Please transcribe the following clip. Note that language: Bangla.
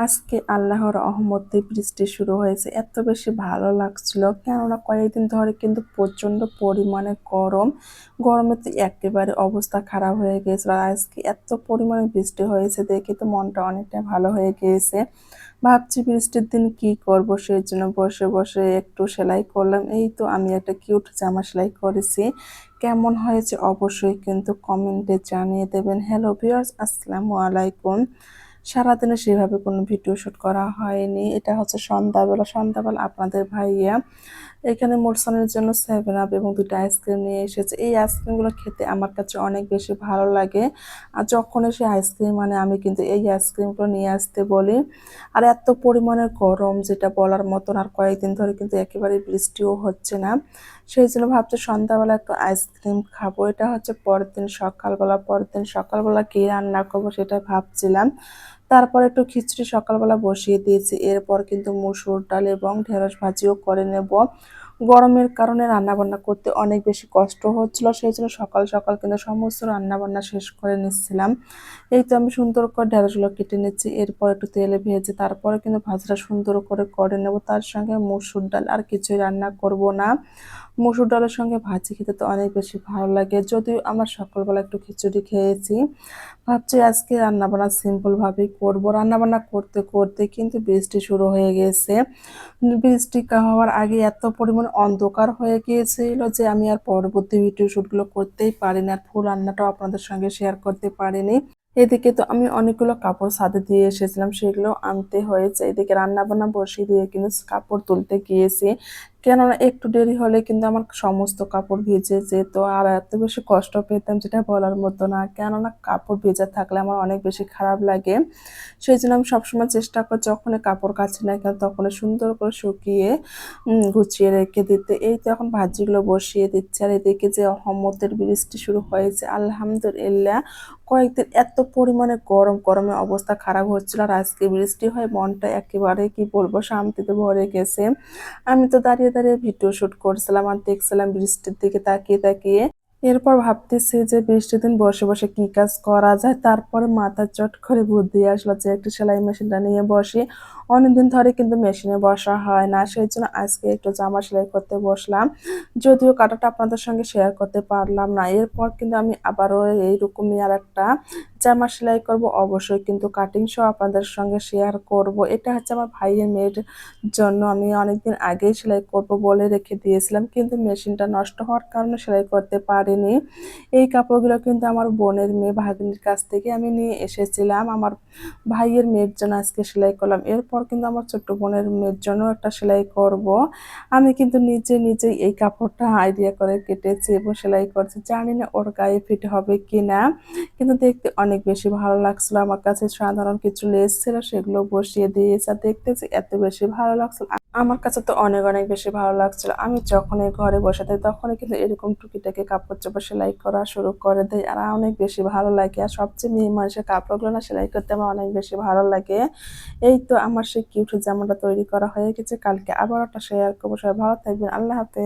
আজকে আল্লাহর রহমতে বৃষ্টি শুরু হয়েছে। এত বেশি ভালো লাগছিল, কেননা কয়েকদিন ধরে কিন্তু প্রচণ্ড পরিমাণে গরমে তো একেবারে অবস্থা খারাপ হয়ে গিয়েছিল। আর আজকে এত পরিমাণে বৃষ্টি হয়েছে দেখে তো মনটা অনেকটা ভালো হয়ে গিয়েছে। ভাবছি বৃষ্টির দিন কি করব, সেই জন্য বসে বসে একটু সেলাই করলাম। এই তো আমি একটা কিউট জামা সেলাই করেছি, কেমন হয়েছে অবশ্যই কিন্তু কমেন্টে জানিয়ে দেবেন। হ্যালো ভিউয়ার্স, আসসালামু আলাইকুম। সারাদিনে সেভাবে কোনো ভিডিও শুট করা হয়নি। এটা হচ্ছে সন্ধ্যাবেলা আপনাদের ভাইয়া এখানে মোরসানের জন্য 7 আপ এবং 2টা আইসক্রিম নিয়ে এসেছে। এই আইসক্রিমগুলো খেতে আমার কাছে অনেক বেশি ভালো লাগে। আর যখন এসে আইসক্রিম মানে আমি কিন্তু এই আইসক্রিমগুলো নিয়ে আসতে বলি। আর এত পরিমাণে গরম যেটা বলার মতন, আর কয়েকদিন ধরে কিন্তু একেবারে বৃষ্টিও হচ্ছে না। সেই জন্য ভাবছি সন্ধ্যাবেলা একটু আইসক্রিম খাবো। এটা হচ্ছে পরের দিন সকালবেলা কি রান্না করবো সেটা ভাবছিলাম। তারপর একটু খিচুড়ি সকালবেলা বসিয়ে দিয়েছি। এরপর কিন্তু মসুর ডাল এবং ঢেঁড়স ভাজিও করে নেব। গরমের কারণে রান্নাবান্না করতে অনেক বেশি কষ্ট হচ্ছিল, সেই জন্য সকাল সকাল কিন্তু সমস্ত রান্নাবান্না শেষ করে নিচ্ছিলাম। এই তো আমি সুন্দর করে ঢেঁড়সগুলো কেটে নিচ্ছি, এরপর একটু তেলে ভেজে তারপরে কিন্তু ভাজিটা সুন্দর করে নেব। তার সঙ্গে মসুর ডাল, আর কিছুই রান্না করব না। মসুর ডালের সঙ্গে ভাজি খেতে তো অনেক বেশি ভালো লাগে, যদিও আমার সকালবেলা একটু খিচুড়ি খেয়েছি। ভাবছি আজকে রান্নাবান্না সিম্পল ভাবেই করবো। রান্নাবান্না করতে করতে কিন্তু বৃষ্টি শুরু হয়ে গেছে। বৃষ্টি হওয়ার আগে এত পরিমাণ অন্ধকার হয়ে গিয়েছিল যে আমি আর পরবর্তী ভিডিও শুটগুলো করতেই পারিনি, আর ফুল রান্নাটাও আপনাদের সঙ্গে শেয়ার করতে পারিনি। এদিকে তো আমি অনেকগুলো কাপড় ছাদে দিয়ে এসেছিলাম, সেগুলো আনতে হয়েছে। এদিকে রান্না বান্না বসিয়ে দিয়ে কিন্তু কাপড় তুলতে গিয়েছি, কেননা একটু দেরি হলে কিন্তু আমার সমস্ত কাপড় ভিজে যেত। আর এত বেশি কষ্ট পেতাম যেটা বলার মতো না, কেননা কাপড় ভেজা থাকলে আমার অনেক বেশি খারাপ লাগে। সেই জন্য আমি সবসময় চেষ্টা করি যখনই কাপড় কাচি না কেন তখনই সুন্দর করে শুকিয়ে গুছিয়ে রেখে দিতে। এই তো এখন ভাজিগুলো বসিয়ে দিচ্ছে। আর এদিকে যে রহমতের বৃষ্টি শুরু হয়েছে আলহামদুলিল্লাহ। কয়েকদিন এত পরিমাণে গরমে অবস্থা খারাপ হচ্ছিল, আর আজকে বৃষ্টি হয় মনটা একেবারে কি বলবো শান্তিতে ভরে গেছে। আমি তো দাঁড়িয়ে দাঁড়িয়ে ভিডিও শুট করছিলাম আর দেখছিলাম বৃষ্টির দিকে তাকিয়ে তাকিয়ে। এরপর ভাবতেছি যে বৃষ্টির দিন বসে বসে কি কাজ করা যায়। তারপরে মাথায় চট করে বুদ্ধি আসলো যে একটু সেলাই মেশিনটা নিয়ে বসি। অনেকদিন ধরে কিন্তু মেশিনে বসা হয় না, সেই জন্য আজকে একটু জামা সেলাই করতে বসলাম। যদিও কাটাটা আপনাদের সঙ্গে শেয়ার করতে পারলাম না। এরপর কিন্তু আমি আবারও এইরকমই আর একটা জামা সেলাই করব, অবশ্যই কিন্তু কাটিং সহ আপনাদের সঙ্গে শেয়ার করব। এটা হচ্ছে আমার ভাইয়ের মেয়ের জন্য আমি অনেকদিন আগেই সেলাই করব বলে রেখে দিয়েছিলাম, কিন্তু মেশিনটা নষ্ট হওয়ার কারণে সেলাই করতে পারিনি। এই কাপড়গুলো কিন্তু আমার বোনের মেয়ে ভাগ্নির কাছ থেকে আমি নিয়ে এসেছিলাম। আমার ভাইয়ের মেয়ের জন্য আজকে সেলাই করলাম। এরপর কিন্তু আমার ছোট্ট বোনের মেয়ের জন্য একটা সেলাই করব। আমি কিন্তু নিজেই এই কাপড়টা আইডিয়া করে কেটেছি এবং সেলাই করছি। জানি না ওর গায়ে ফিট হবে কিনা, কিন্তু দেখতে অনেক বেশি ভালো লাগছিল। আমার কাছে সাধারণ কিছু লেস ছিল, সেগুলো বসিয়ে দিয়েছে। আর দেখতে যে এত বেশি ভালো লাগছিল, আমার কাছে তো অনেক বেশি ভালো লাগছিল। আমি যখনই ঘরে বসে থাকি তখনই কিন্তু এরকম টুকিটাকি কাপড় চোপড় সেলাই করা শুরু করে দেয়, আর অনেক বেশি ভালো লাগে। আর সবচেয়ে মেয়ে মানুষের কাপড়গুলো না সেলাই করতে আমার অনেক বেশি ভালো লাগে। এই তো আমার সেই কিউট জামাটা তৈরি করা হয়ে গেছে, কালকে আবার একটা শেয়ার করবো। সবাই ভালো থাকবেন, আল্লাহ হাফেজ।